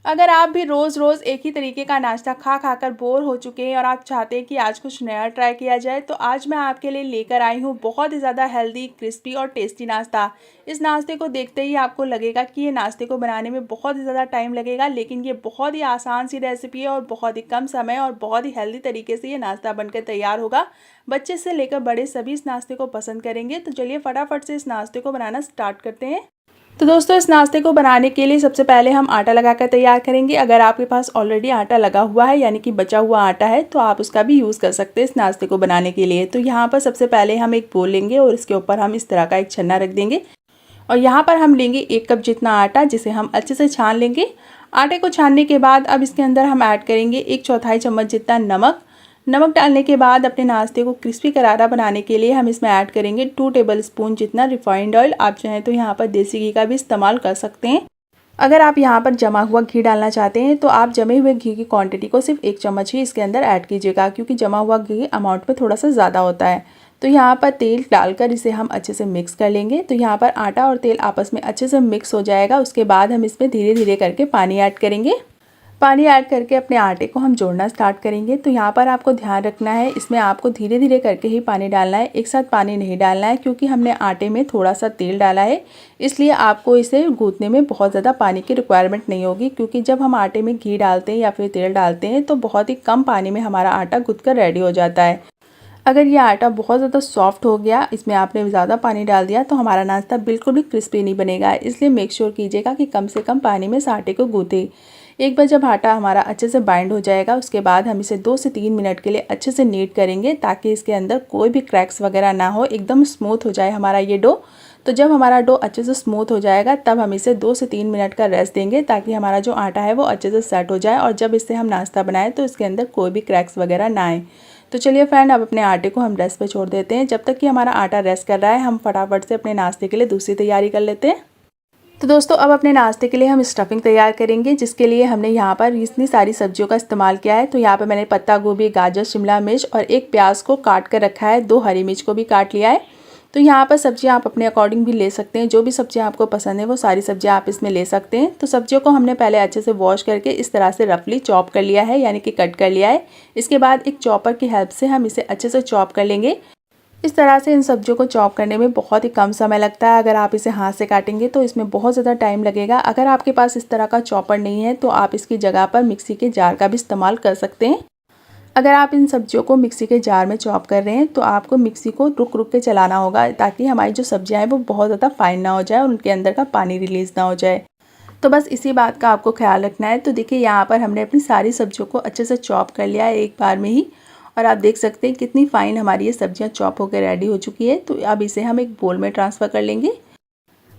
अगर आप भी रोज़-रोज़ एक ही तरीके का नाश्ता खा कर बोर हो चुके हैं और आप चाहते हैं कि आज कुछ नया ट्राई किया जाए, तो आज मैं आपके लिए लेकर आई हूँ बहुत ही ज़्यादा हेल्दी, क्रिस्पी और टेस्टी नाश्ता। इस नाश्ते को देखते ही आपको लगेगा कि ये नाश्ते को बनाने में बहुत ही ज़्यादा टाइम लगेगा, लेकिन ये बहुत ही आसान सी रेसिपी है और बहुत ही कम समय और बहुत ही हेल्दी तरीके से ये नाश्ता बनकर तैयार होगा। बच्चे से लेकर बड़े सभी इस नाश्ते को पसंद करेंगे। तो चलिए फटाफट से इस नाश्ते को बनाना स्टार्ट करते हैं। तो दोस्तों, इस नाश्ते को बनाने के लिए सबसे पहले हम आटा लगाकर तैयार करेंगे। अगर आपके पास ऑलरेडी आटा लगा हुआ है यानी कि बचा हुआ आटा है, तो आप उसका भी यूज़ कर सकते हैं इस नाश्ते को बनाने के लिए। तो यहाँ पर सबसे पहले हम एक बोल लेंगे और इसके ऊपर हम इस तरह का एक छन्ना रख देंगे और यहाँ पर हम लेंगे 1 कप जितना आटा, जिसे हम अच्छे से छान लेंगे। आटे को छानने के बाद अब इसके अंदर हम ऐड करेंगे 1/4 चम्मच जितना नमक। नमक डालने के बाद अपने नाश्ते को क्रिस्पी करारा बनाने के लिए हम इसमें ऐड करेंगे 2 टेबलस्पून जितना रिफाइंड ऑयल। आप चाहें तो यहाँ पर देसी घी का भी इस्तेमाल कर सकते हैं। अगर आप यहाँ पर जमा हुआ घी डालना चाहते हैं तो आप जमे हुए घी की क्वांटिटी को सिर्फ 1 चम्मच ही इसके अंदर ऐड कीजिएगा, क्योंकि जमा हुआ घी अमाउंट में थोड़ा सा ज़्यादा होता है। तो यहाँ पर तेल डालकर इसे हम अच्छे से मिक्स कर लेंगे। तो यहाँ पर आटा और तेल आपस में अच्छे से मिक्स हो जाएगा। उसके बाद हम इसमें धीरे धीरे करके पानी ऐड करेंगे। पानी ऐड करके अपने आटे को हम जोड़ना स्टार्ट करेंगे। तो यहाँ पर आपको ध्यान रखना है, इसमें आपको धीरे धीरे करके ही पानी डालना है, एक साथ पानी नहीं डालना है, क्योंकि हमने आटे में थोड़ा सा तेल डाला है। इसलिए आपको इसे गूँथने में बहुत ज़्यादा पानी की रिक्वायरमेंट नहीं होगी, क्योंकि जब हम आटे में घी डालते हैं या फिर तेल डालते हैं तो बहुत ही कम पानी में हमारा आटा गूँथ कर रेडी हो जाता है। अगर ये आटा बहुत ज़्यादा सॉफ्ट हो गया, इसमें आपने ज़्यादा पानी डाल दिया, तो हमारा नाश्ता बिल्कुल भी क्रिस्पी नहीं बनेगा। इसलिए मेक श्योर कीजिएगा कि कम से कम पानी में इस आटे को गूँथें। एक बार जब आटा हमारा अच्छे से बाइंड हो जाएगा, उसके बाद हम इसे 2 से 3 मिनट के लिए अच्छे से नीट करेंगे, ताकि इसके अंदर कोई भी क्रैक्स वगैरह ना हो, एकदम स्मूथ हो जाए हमारा ये डो। तो जब हमारा डो अच्छे से स्मूथ हो जाएगा, तब हम इसे 2 से 3 मिनट का रेस्ट देंगे, ताकि हमारा जो आटा है वो अच्छे से सेट हो जाए और जब इससे हम नाश्ता बनाएं तो इसके अंदर कोई भी क्रैक्स वगैरह ना आए। तो चलिए फ्रेंड, अब अपने आटे को हम रेस्ट पे छोड़ देते हैं। जब तक कि हमारा आटा रेस्ट कर रहा है, हम फटाफट से अपने नाश्ते के लिए दूसरी तैयारी कर लेते हैं। तो दोस्तों, अब अपने नाश्ते के लिए हम स्टफिंग तैयार करेंगे, जिसके लिए हमने यहाँ पर इतनी सारी सब्जियों का इस्तेमाल किया है। तो यहाँ पर मैंने पत्ता गोभी, गाजर, शिमला मिर्च और एक प्याज को काट कर रखा है, 2 हरी मिर्च को भी काट लिया है। तो यहाँ पर सब्जियाँ आप अपने अकॉर्डिंग भी ले सकते हैं, जो भी सब्जियाँ आपको पसंद है वो सारी सब्जियाँ आप इसमें ले सकते हैं। तो सब्जियों को हमने पहले अच्छे से वॉश करके इस तरह से रफली चॉप कर लिया है, यानी कि कट कर लिया है। इसके बाद एक चॉपर की हेल्प से हम इसे अच्छे से चॉप कर लेंगे। इस तरह से इन सब्जियों को चॉप करने में बहुत ही कम समय लगता है। अगर आप इसे हाथ से काटेंगे तो इसमें बहुत ज़्यादा टाइम लगेगा। अगर आपके पास इस तरह का चॉपर नहीं है तो आप इसकी जगह पर मिक्सी के जार का भी इस्तेमाल कर सकते हैं। अगर आप इन सब्जियों को मिक्सी के जार में चॉप कर रहे हैं तो आपको मिक्सी को रुक रुक के चलाना होगा, ताकि हमारी जो सब्जियां हैं वो बहुत ज़्यादा फाइन ना हो जाए और उनके अंदर का पानी रिलीज़ ना हो जाए। तो बस इसी बात का आपको ख्याल रखना है। तो देखिए, यहाँ पर हमने अपनी सारी सब्जियों को अच्छे से चॉप कर लिया है एक बार में ही, और आप देख सकते हैं कितनी फ़ाइन हमारी ये सब्जियां चॉप होकर रेडी हो चुकी है। तो अब इसे हम एक बोल में ट्रांसफ़र कर लेंगे।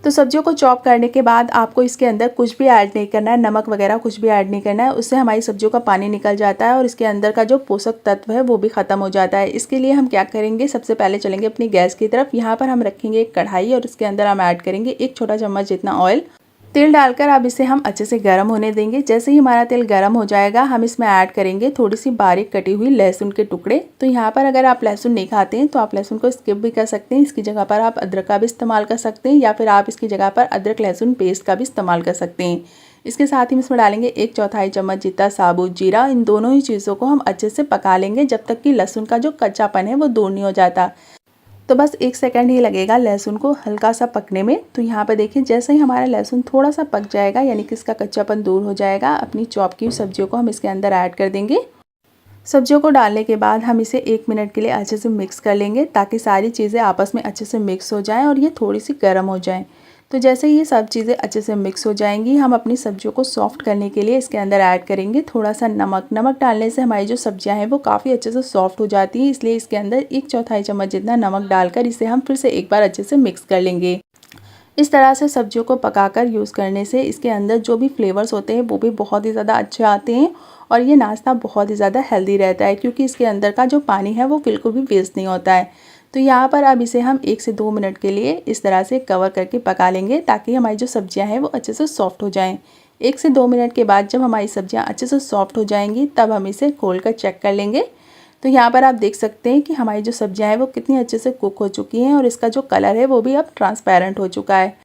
तो सब्जियों को चॉप करने के बाद आपको इसके अंदर कुछ भी ऐड नहीं करना है, नमक वगैरह कुछ भी ऐड नहीं करना है। उससे हमारी सब्जियों का पानी निकल जाता है और इसके अंदर का जो पोषक तत्व है वो भी ख़त्म हो जाता है। इसके लिए हम क्या करेंगे, सबसे पहले चलेंगे अपनी गैस की तरफ। यहाँ पर हम रखेंगे एक कढ़ाई और इसके अंदर हम ऐड करेंगे 1 छोटा चम्मच जितना ऑयल। तेल डालकर अब इसे हम अच्छे से गर्म होने देंगे। जैसे ही हमारा तेल गर्म हो जाएगा, हम इसमें ऐड करेंगे थोड़ी सी बारीक कटी हुई लहसुन के टुकड़े। तो यहाँ पर अगर आप लहसुन नहीं खाते हैं तो आप लहसुन को स्किप भी कर सकते हैं। इसकी जगह पर आप अदरक का भी इस्तेमाल कर सकते हैं, या फिर आप इसकी जगह पर अदरक लहसुन पेस्ट का भी इस्तेमाल कर सकते हैं। इसके साथ ही इसमें डालेंगे 1/4 चम्मच जितना साबुत जीरा। इन दोनों ही चीज़ों को हम अच्छे से पका लेंगे, जब तक कि लहसुन का जो कच्चापन है वो दूर नहीं हो जाता। तो बस 1 सेकंड ही लगेगा लहसुन को हल्का सा पकने में। तो यहाँ पे देखिए, जैसे ही हमारा लहसुन थोड़ा सा पक जाएगा, यानी कि इसका कच्चापन दूर हो जाएगा, अपनी चॉप की सब्जियों को हम इसके अंदर ऐड कर देंगे। सब्जियों को डालने के बाद हम इसे 1 मिनट के लिए अच्छे से मिक्स कर लेंगे, ताकि सारी चीज़ें आपस में अच्छे से मिक्स हो जाएं और ये थोड़ी सी गर्म हो जाएं। तो जैसे ही ये सब चीज़ें अच्छे से मिक्स हो जाएंगी, हम अपनी सब्जियों को सॉफ्ट करने के लिए इसके अंदर ऐड करेंगे थोड़ा सा नमक। नमक डालने से हमारी जो सब्जियां हैं वो काफ़ी अच्छे से सॉफ्ट हो जाती हैं, इसलिए इसके अंदर 1/4 चम्मच जितना नमक डालकर इसे हम फिर से एक बार अच्छे से मिक्स कर लेंगे। इस तरह से सब्जियों को पकाकर यूज़ करने से इसके अंदर जो भी फ्लेवर्स होते हैं वो भी बहुत ही ज़्यादा अच्छे आते हैं और ये नाश्ता बहुत ही ज़्यादा हेल्दी रहता है, क्योंकि इसके अंदर का जो पानी है वो बिल्कुल भी वेस्ट नहीं होता है। तो यहाँ पर अब इसे हम 1 से 2 मिनट के लिए इस तरह से कवर करके पका लेंगे, ताकि हमारी जो सब्जियाँ हैं वो अच्छे से सॉफ्ट हो जाएँ। 1 से 2 मिनट के बाद जब हमारी सब्जियाँ अच्छे से सॉफ्ट हो जाएंगी, तब हम इसे खोल कर चेक कर लेंगे। तो यहाँ पर आप देख सकते हैं कि हमारी जो सब्जियाँ हैं वो कितनी अच्छे से कुक हो चुकी हैं और इसका जो कलर है वो भी अब ट्रांसपेरेंट हो चुका है।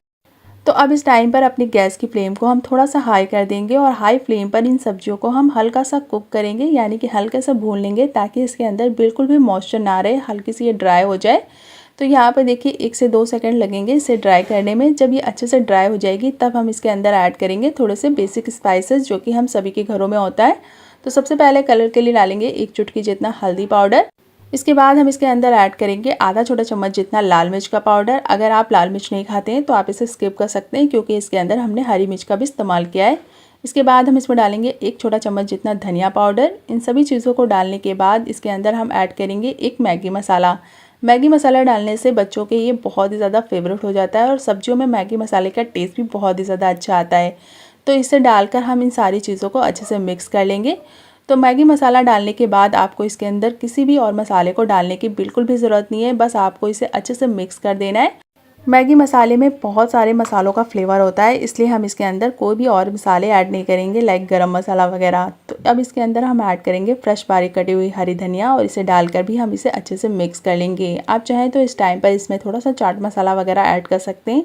तो अब इस टाइम पर अपनी गैस की फ्लेम को हम थोड़ा सा हाई कर देंगे और हाई फ्लेम पर इन सब्जियों को हम हल्का सा कुक करेंगे, यानी कि हल्के सा भून लेंगे ताकि इसके अंदर बिल्कुल भी मॉइस्चर ना रहे, हल्की सी ये ड्राई हो जाए। तो यहाँ पर देखिए 1 से 2 सेकंड लगेंगे इसे ड्राई करने में। जब ये अच्छे से ड्राई हो जाएगी तब हम इसके अंदर ऐड करेंगे थोड़े से बेसिक स्पाइसेस जो कि हम सभी के घरों में होता है। तो सबसे पहले कलर के लिए डालेंगे 1 चुटकी जितना हल्दी पाउडर। इसके बाद हम इसके अंदर ऐड करेंगे आधा छोटा चम्मच जितना लाल मिर्च का पाउडर। अगर आप लाल मिर्च नहीं खाते हैं तो आप इसे स्किप कर सकते हैं, क्योंकि इसके अंदर हमने हरी मिर्च का भी इस्तेमाल किया है। इसके बाद हम इसमें डालेंगे 1 छोटा चम्मच जितना धनिया पाउडर। इन सभी चीज़ों को डालने के बाद इसके अंदर हम ऐड करेंगे 1 मैगी मसाला। मैगी मसाला डालने से बच्चों के ये बहुत ही ज़्यादा फेवरेट हो जाता है और सब्जियों में मैगी मसाले का टेस्ट भी बहुत ही ज़्यादा अच्छा आता है। तो इसे डालकर हम इन सारी चीज़ों को अच्छे से मिक्स कर लेंगे। तो मैगी मसाला डालने के बाद आपको इसके अंदर किसी भी और मसाले को डालने की बिल्कुल भी ज़रूरत नहीं है, बस आपको इसे अच्छे से मिक्स कर देना है। मैगी मसाले में बहुत सारे मसालों का फ्लेवर होता है, इसलिए हम इसके अंदर कोई भी और मसाले ऐड नहीं करेंगे लाइक गरम मसाला वगैरह। तो अब इसके अंदर हम ऐड करेंगे फ्रेश बारीक कटी हुई हरी धनिया और इसे डालकर भी हम इसे अच्छे से मिक्स कर लेंगे। आप चाहें तो इस टाइम पर इसमें थोड़ा सा चाट मसाला वगैरह ऐड कर सकते हैं,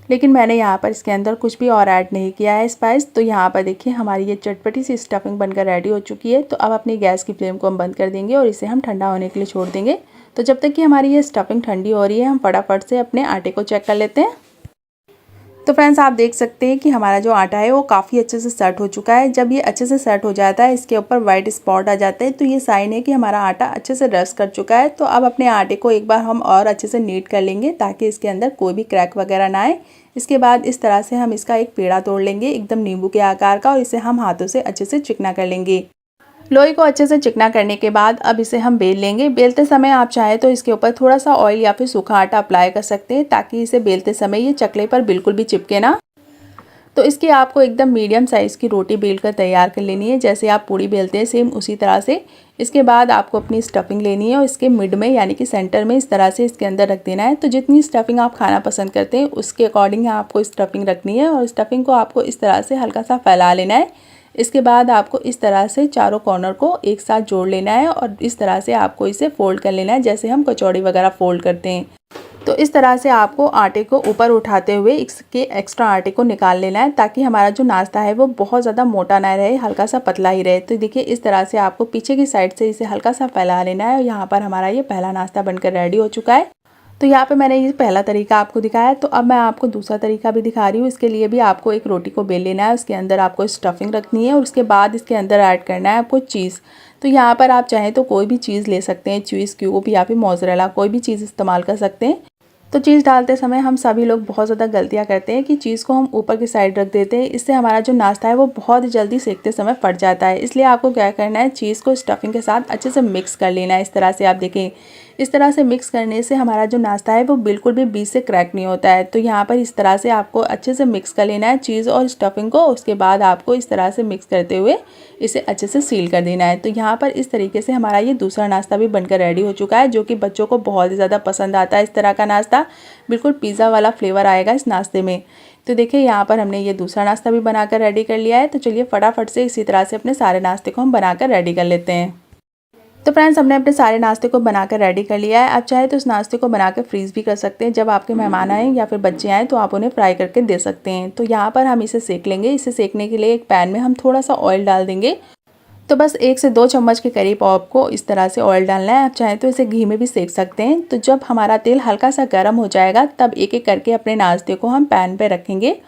लेकिन मैंने यहाँ पर इसके अंदर कुछ भी और ऐड नहीं किया है स्पाइस। तो यहाँ पर देखिए हमारी ये चटपटी सी स्टफिंग बनकर रेडी हो चुकी है। तो अब अपनी गैस की फ्लेम को हम बंद कर देंगे और इसे हम ठंडा होने के लिए छोड़ देंगे। तो जब तक कि हमारी ये स्टफिंग ठंडी हो रही है हम फटाफट से अपने आटे को चेक कर लेते हैं। तो फ्रेंड्स आप देख सकते हैं कि हमारा जो आटा है वो काफ़ी अच्छे से सेट हो चुका है। जब ये अच्छे से सेट हो जाता है, इसके ऊपर वाइट स्पॉट आ जाते हैं, तो ये साइन है कि हमारा आटा अच्छे से रस्ट कर चुका है। तो अब अपने आटे को एक बार हम और अच्छे से नीट कर लेंगे ताकि इसके अंदर कोई भी क्रैक वगैरह ना आए। इसके बाद इस तरह से हम इसका एक पेड़ा तोड़ लेंगे एकदम नींबू के आकार का और इसे हम हाथों से अच्छे से चिकना कर लेंगे। लोई को अच्छे से चिकना करने के बाद अब इसे हम बेल लेंगे। बेलते समय आप चाहें तो इसके ऊपर थोड़ा सा ऑयल या फिर सूखा आटा अप्लाई कर सकते हैं ताकि इसे बेलते समय ये चकले पर बिल्कुल भी चिपके ना। तो इसकी आपको एकदम मीडियम साइज़ की रोटी बेल कर तैयार कर लेनी है, जैसे आप पूड़ी बेलते हैं सेम उसी तरह से। इसके बाद आपको अपनी स्टफिंग लेनी है और इसके मिड में यानी कि सेंटर में इस तरह से इसके अंदर रख देना है। तो जितनी स्टफिंग आप खाना पसंद करते हैं उसके अकॉर्डिंग आपको स्टफिंग रखनी है और स्टफिंग को आपको इस तरह से हल्का सा फैला लेना है। इसके बाद आपको इस तरह से चारों कॉर्नर को एक साथ जोड़ लेना है और इस तरह से आपको इसे फोल्ड कर लेना है जैसे हम कचौड़ी वगैरह फोल्ड करते हैं। तो इस तरह से आपको आटे को ऊपर उठाते हुए इसके एक्स्ट्रा आटे को निकाल लेना है ताकि हमारा जो नाश्ता है वो बहुत ज़्यादा मोटा ना रहे, हल्का सा पतला ही रहे। तो देखिए इस तरह से आपको पीछे की साइड से इसे हल्का सा फैला लेना है और यहाँ पर हमारा ये पहला नाश्ता बनकर रेडी हो चुका है। तो यहाँ पे मैंने ये पहला तरीका आपको दिखाया, तो अब मैं आपको दूसरा तरीका भी दिखा रही हूँ। इसके लिए भी आपको एक रोटी को बेल लेना है, उसके अंदर आपको स्टफिंग रखनी है और उसके बाद इसके अंदर ऐड करना है आपको चीज़। तो यहाँ पर आप चाहें तो कोई भी चीज़ ले सकते हैं, चीज़ क्यूब या फिर मोज़रेला, कोई भी चीज़ इस्तेमाल कर सकते हैं। तो चीज़ डालते समय हम सभी लोग बहुत ज़्यादा गलतियाँ करते हैं कि चीज़ को हम ऊपर की साइड रख देते हैं। इससे हमारा जो नाश्ता है वो बहुत जल्दी सेकते समय फट जाता है। इसलिए आपको क्या करना है, चीज़ को स्टफिंग के साथ अच्छे से मिक्स कर लेना है। इस तरह से आप देखें, इस तरह से मिक्स करने से हमारा जो नाश्ता है वो बिल्कुल भी बीच से क्रैक नहीं होता है। तो यहाँ पर इस तरह से आपको अच्छे से मिक्स कर लेना है चीज़ और स्टफिंग को। उसके बाद आपको इस तरह से मिक्स करते हुए इसे अच्छे से सील कर देना है। तो यहाँ पर इस तरीके से हमारा ये दूसरा नाश्ता भी बनकर रेडी हो चुका है, जो कि बच्चों को बहुत ही ज़्यादा पसंद आता है। इस तरह का नाश्ता बिल्कुल पिज़्ज़ा वाला फ्लेवर आएगा इस नाश्ते में। तो देखिए यहाँ पर हमने ये दूसरा नाश्ता भी बनाकर रेडी कर लिया है। तो चलिए फटाफट से इसी तरह से अपने सारे नाश्ते को हम बनाकर रेडी कर लेते हैं। तो फ्रेंड्स हमने अपने सारे नाश्ते को बनाकर रेडी कर लिया है। आप चाहे तो इस नाश्ते को बनाकर फ्रीज़ भी कर सकते हैं। जब आपके मेहमान आएँ या फिर बच्चे आएँ तो आप उन्हें फ्राई करके दे सकते हैं। तो यहाँ पर हम इसे सेक लेंगे। इसे सेकने के लिए एक पैन में हम थोड़ा सा ऑयल डाल देंगे। तो बस 1 से 2 चम्मच के करीब आपको इस तरह से ऑयल डालना है। आप चाहें तो इसे घी में भी सेक सकते हैं। तो जब हमारा तेल हल्का सा गर्म हो जाएगा तब एक एक करके अपने नाश्ते को हम पैन पे रखेंगे।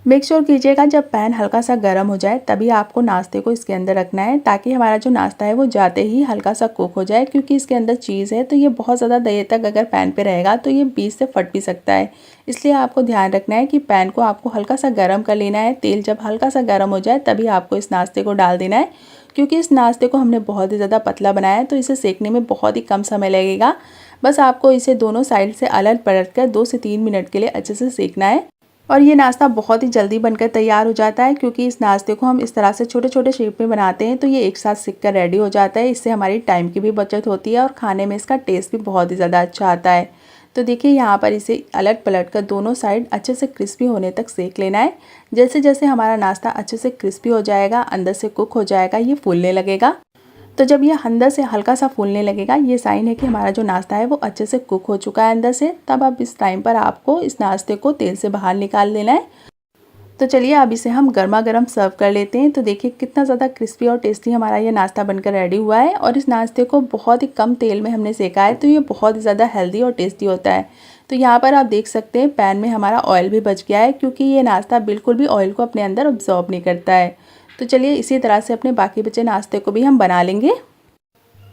मेक श्योर कीजिएगा जब पैन हल्का सा गर्म हो जाए तभी आपको नाश्ते को इसके अंदर रखना है, ताकि हमारा जो नाश्ता है वो जाते ही हल्का सा कुक हो जाए। क्योंकि इसके अंदर चीज़ है तो ये बहुत ज़्यादा देर तक अगर पैन पे रहेगा तो ये बीच से फट भी सकता है। इसलिए आपको ध्यान रखना है कि पैन को आपको हल्का सा गर्म कर लेना है। तेल जब हल्का सा गर्म हो जाए तभी आपको इस नाश्ते को डाल देना है। क्योंकि इस नाश्ते को हमने बहुत ही ज़्यादा पतला बनाया है तो इसे सेकने में बहुत ही कम समय लगेगा। बस आपको इसे दोनों साइड से अलट पलट कर 2 से 3 मिनट के लिए अच्छे से सेकना है। और ये नाश्ता बहुत ही जल्दी बनकर तैयार हो जाता है, क्योंकि इस नाश्ते को हम इस तरह से छोटे छोटे शेप में बनाते हैं तो ये एक साथ सिक कर रेडी हो जाता है। इससे हमारी टाइम की भी बचत होती है और खाने में इसका टेस्ट भी बहुत ही ज़्यादा अच्छा आता है। तो देखिए यहाँ पर इसे अलट पलट कर दोनों साइड अच्छे से क्रिस्पी होने तक सेक लेना है। जैसे जैसे हमारा नाश्ता अच्छे से क्रिस्पी हो जाएगा, अंदर से कुक हो जाएगा, ये फूलने लगेगा। तो जब ये अंदर से हल्का सा फूलने लगेगा, ये साइन है कि हमारा जो नाश्ता है वो अच्छे से कुक हो चुका है अंदर से। तब अब इस टाइम पर आपको इस नाश्ते को तेल से बाहर निकाल लेना है। तो चलिए अब इसे हम गर्मा गर्म सर्व कर लेते हैं। तो देखिए कितना ज़्यादा क्रिस्पी और टेस्टी हमारा ये नाश्ता बनकर रेडी हुआ है और इस नाश्ते को बहुत ही कम तेल में हमने सेका है, तो ये बहुत ही ज़्यादा हेल्दी और टेस्टी होता है। तो यहाँ पर आप देख सकते हैं पैन में हमारा ऑयल भी बच गया है, क्योंकि ये नाश्ता बिल्कुल भी ऑयल को अपने अंदर अब्जॉर्ब नहीं करता है। तो चलिए इसी तरह से अपने बाकी बचे नाश्ते को भी हम बना लेंगे।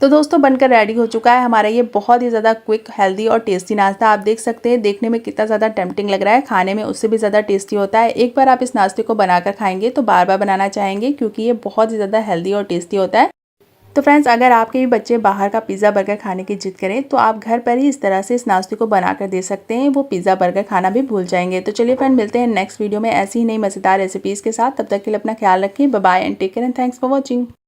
तो दोस्तों बनकर रेडी हो चुका है हमारा ये बहुत ही ज़्यादा क्विक, हेल्दी और टेस्टी नाश्ता। आप देख सकते हैं देखने में कितना ज़्यादा टेम्पटिंग लग रहा है, खाने में उससे भी ज़्यादा टेस्टी होता है। एक बार आप इस नाश्ते को बनाकर खाएंगे तो बार बार बनाना चाहेंगे, क्योंकि ये बहुत ही ज़्यादा हेल्दी और टेस्टी होता है। तो फ्रेंड्स, अगर आपके भी बच्चे बाहर का पिज़्ज़ा बर्गर खाने की जिद करें तो आप घर पर ही इस तरह से इस नाश्ते को बनाकर दे सकते हैं, वो पिज़्ज़ा बर्गर खाना भी भूल जाएंगे। तो चलिए फ्रेंड, मिलते हैं नेक्स्ट वीडियो में ऐसी ही नई मज़ेदार रेसिपीज़ के साथ। तब तक के लिए अपना ख्याल रखें। Bye bye and take care and thanks for watching.